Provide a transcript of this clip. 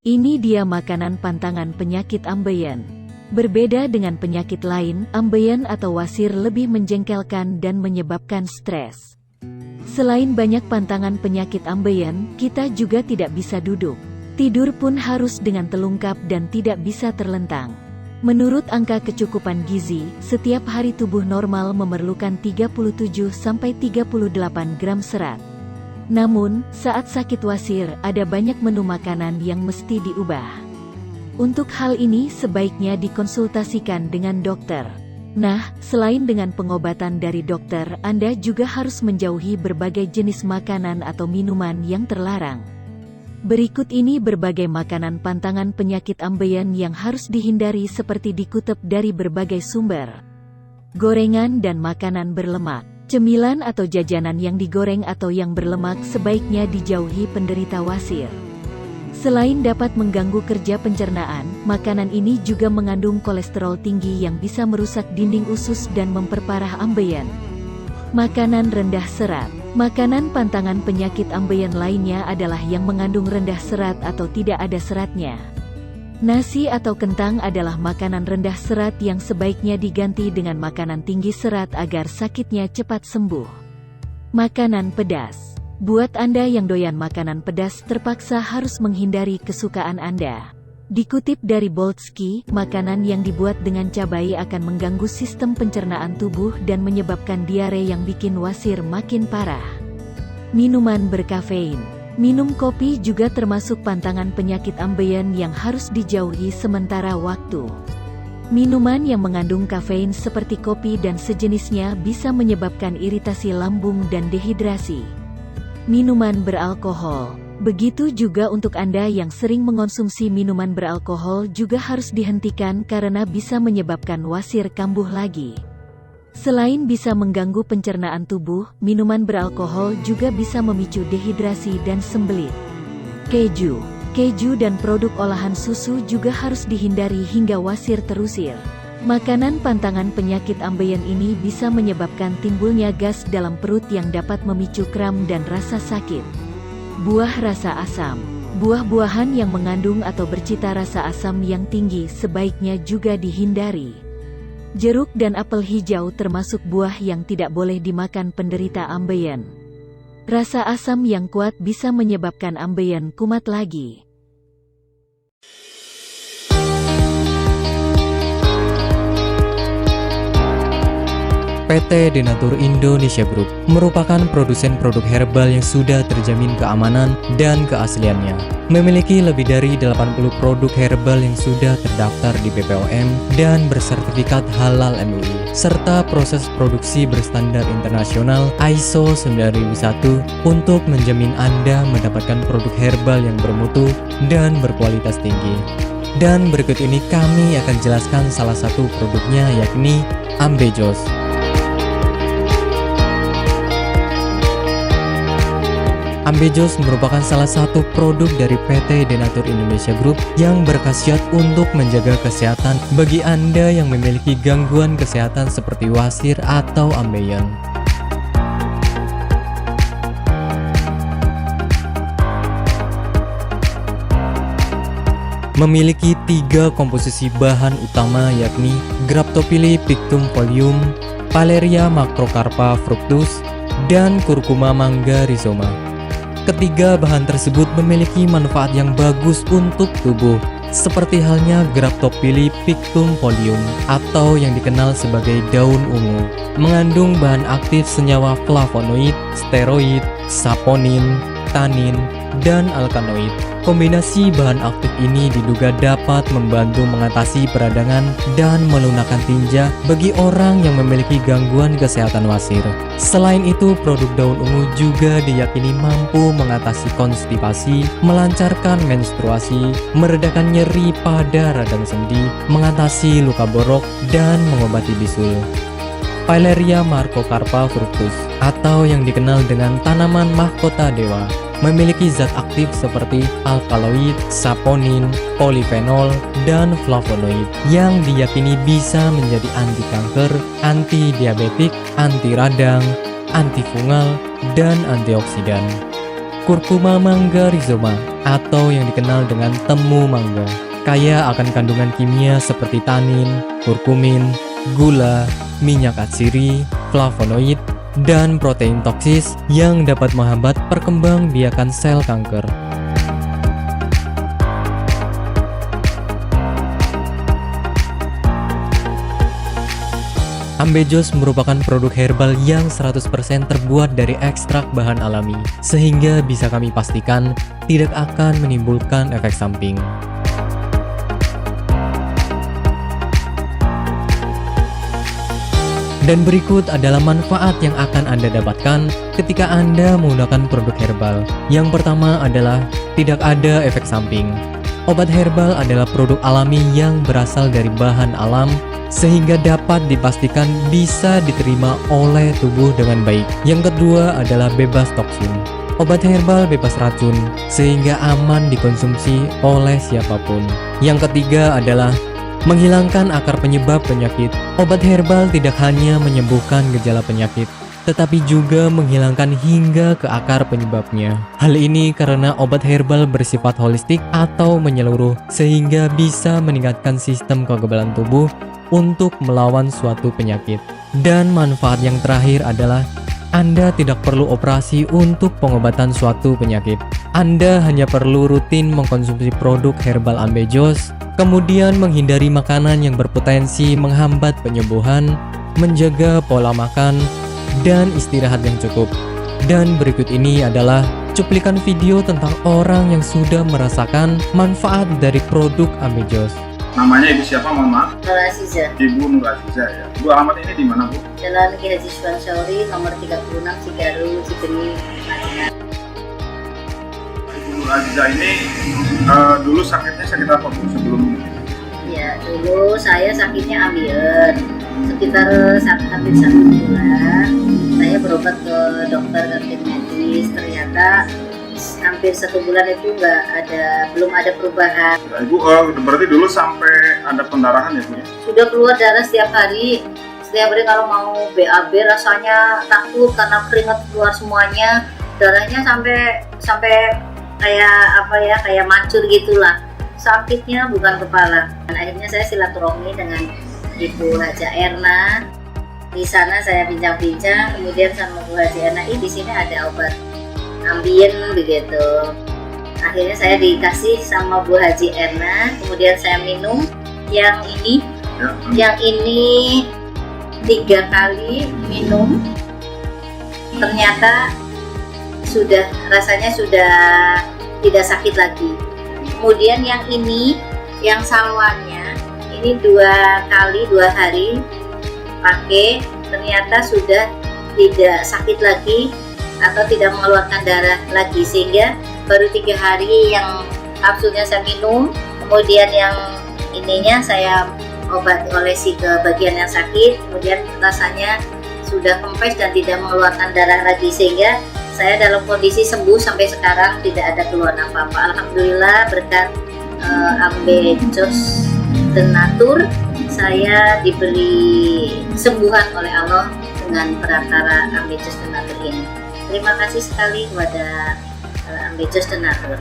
Ini dia makanan pantangan penyakit ambeien. Berbeda dengan penyakit lain, ambeien atau wasir lebih menjengkelkan dan menyebabkan stres. Selain banyak pantangan penyakit ambeien, kita juga tidak bisa duduk. Tidur pun harus dengan telungkap dan tidak bisa terlentang. Menurut angka kecukupan gizi, setiap hari tubuh normal memerlukan 37–38 gram serat. Namun, saat sakit wasir, ada banyak menu makanan yang mesti diubah. Untuk hal ini sebaiknya dikonsultasikan dengan dokter. Nah, selain dengan pengobatan dari dokter, Anda juga harus menjauhi berbagai jenis makanan atau minuman yang terlarang. Berikut ini berbagai makanan pantangan penyakit ambeien yang harus dihindari seperti dikutip dari berbagai sumber. Gorengan dan makanan berlemak. Cemilan atau jajanan yang digoreng atau yang berlemak sebaiknya dijauhi penderita wasir. Selain dapat mengganggu kerja pencernaan, makanan ini juga mengandung kolesterol tinggi yang bisa merusak dinding usus dan memperparah ambeien. Makanan rendah serat. Makanan pantangan penyakit ambeien lainnya adalah yang mengandung rendah serat atau tidak ada seratnya. Nasi atau kentang adalah makanan rendah serat yang sebaiknya diganti dengan makanan tinggi serat agar sakitnya cepat sembuh. Makanan pedas. Buat Anda yang doyan makanan pedas terpaksa harus menghindari kesukaan Anda. Dikutip dari Boltzky, makanan yang dibuat dengan cabai akan mengganggu sistem pencernaan tubuh dan menyebabkan diare yang bikin wasir makin parah. Minuman berkafein. Minum kopi juga termasuk pantangan penyakit ambeien yang harus dijauhi sementara waktu. Minuman yang mengandung kafein seperti kopi dan sejenisnya bisa menyebabkan iritasi lambung dan dehidrasi. Minuman beralkohol. Begitu juga untuk Anda yang sering mengonsumsi minuman beralkohol juga harus dihentikan karena bisa menyebabkan wasir kambuh lagi. Selain bisa mengganggu pencernaan tubuh, minuman beralkohol juga bisa memicu dehidrasi dan sembelit. Keju. Keju dan produk olahan susu juga harus dihindari hingga wasir terusir. Makanan pantangan penyakit ambeien ini bisa menyebabkan timbulnya gas dalam perut yang dapat memicu kram dan rasa sakit. Buah rasa asam. Buah-buahan yang mengandung atau bercita rasa asam yang tinggi sebaiknya juga dihindari. Jeruk dan apel hijau termasuk buah yang tidak boleh dimakan penderita ambeien. Rasa asam yang kuat bisa menyebabkan ambeien kumat lagi. PT Denatur Indonesia Group merupakan produsen produk herbal yang sudah terjamin keamanan dan keasliannya. Memiliki lebih dari 80 produk herbal yang sudah terdaftar di BPOM dan bersertifikat halal MUI, serta proses produksi berstandar internasional ISO 9001 untuk menjamin Anda mendapatkan produk herbal yang bermutu dan berkualitas tinggi. Dan berikut ini kami akan jelaskan salah satu produknya, yakni Ambejos. Ambejos merupakan salah satu produk dari PT Denatur Indonesia Group yang berkhasiat untuk menjaga kesehatan bagi Anda yang memiliki gangguan kesehatan seperti wasir atau ambeien. Memiliki 3 komposisi bahan utama, yakni Graptophylle pictum folium, Paleria macrocarpa fructus, dan Curcuma mangga rhizoma. Ketiga bahan tersebut memiliki manfaat yang bagus untuk tubuh, seperti halnya Graptophylle pictum folium atau yang dikenal sebagai daun ungu. Mengandung bahan aktif senyawa flavonoid, steroid, saponin, tanin, dan alkaloid. Kombinasi bahan aktif ini diduga dapat membantu mengatasi peradangan dan melunakkan tinja bagi orang yang memiliki gangguan kesehatan wasir. Selain itu, produk daun ungu juga diyakini mampu mengatasi konstipasi, melancarkan menstruasi, meredakan nyeri pada radang sendi, mengatasi luka borok, dan mengobati bisul. Paleria macrocarpa fructus atau yang dikenal dengan tanaman mahkota dewa memiliki zat aktif seperti alkaloid, saponin, polifenol, dan flavonoid yang diyakini bisa menjadi anti kanker, anti diabetik, anti radang, antifungal, dan antioksidan. Curcuma mangga rhizoma atau yang dikenal dengan temu mangga. Kaya akan kandungan kimia seperti tanin, kurkumin, gula, minyak atsiri, flavonoid, dan protein toksis yang dapat menghambat perkembangbiakan sel kanker. Ambejos merupakan produk herbal yang 100% terbuat dari ekstrak bahan alami, sehingga bisa kami pastikan tidak akan menimbulkan efek samping. Dan berikut adalah manfaat yang akan Anda dapatkan ketika Anda menggunakan produk herbal. Yang pertama adalah tidak ada efek samping. Obat herbal adalah produk alami yang berasal dari bahan alam, sehingga dapat dipastikan bisa diterima oleh tubuh dengan baik. Yang kedua adalah bebas toksin. Obat herbal bebas racun, sehingga aman dikonsumsi oleh siapapun. Yang ketiga adalah menghilangkan akar penyebab penyakit. Obat herbal tidak hanya menyembuhkan gejala penyakit, tetapi juga menghilangkan hingga ke akar penyebabnya. Hal ini karena obat herbal bersifat holistik atau menyeluruh, sehingga bisa meningkatkan sistem kekebalan tubuh untuk melawan suatu penyakit. Dan manfaat yang terakhir adalah Anda tidak perlu operasi untuk pengobatan suatu penyakit. Anda hanya perlu rutin mengkonsumsi produk herbal Ambejos, kemudian menghindari makanan yang berpotensi menghambat penyembuhan, menjaga pola makan, dan istirahat yang cukup. Dan berikut ini adalah cuplikan video tentang orang yang sudah merasakan manfaat dari produk Ambejos. Namanya Ibu siapa, mohon maaf? Nur Aziza. Ibu Nur Aziza ya. Bu, alamat ini di mana, Bu? Jalan Ki Haji Suwansori nomor 36 Cigaru, Cigeni. Ibu Nur Aziza ini dulu sakitnya sakit apa, Bu, sebelum ini? Ya, dulu saya sakitnya ambeien. Sekitar hampir 1 bulan, saya berobat ke dokter kantin medis. Ternyata hampir 1 bulan itu belum ada perubahan. Ya, Ibu berarti dulu sampai ada pendarahan ya, Bu ya? Sudah keluar darah setiap hari. Setiap hari kalau mau BAB rasanya takut karena keringat keluar semuanya. Darahnya sampai kayak mancur gitulah. Sakitnya bukan kepala. Dan akhirnya saya silaturahmi dengan Ibu Haja Erna. Di sana saya bincang-bincang, kemudian sama Bu Haji Erna, di sini ada obat ambien begitu. Akhirnya saya dikasih sama Bu Haji Erna, kemudian saya minum yang ini. Yang ini 3 kali minum, ternyata rasanya sudah tidak sakit lagi. Kemudian yang ini, yang salwannya, ini 2 kali 2 hari pakai, ternyata sudah tidak sakit lagi atau tidak mengeluarkan darah lagi, sehingga baru 3 hari yang kapsulnya saya minum, kemudian yang ininya saya olesi ke bagian yang sakit, kemudian rasanya sudah kempes dan tidak mengeluarkan darah lagi, sehingga saya dalam kondisi sembuh sampai sekarang, tidak ada keluhan apa-apa. Alhamdulillah berkat Ambejos Tenatur, saya diberi sembuhan oleh Allah dengan perantara Ambejos Tenatur ini. Terima kasih sekali kepada Ambejos Tenatur.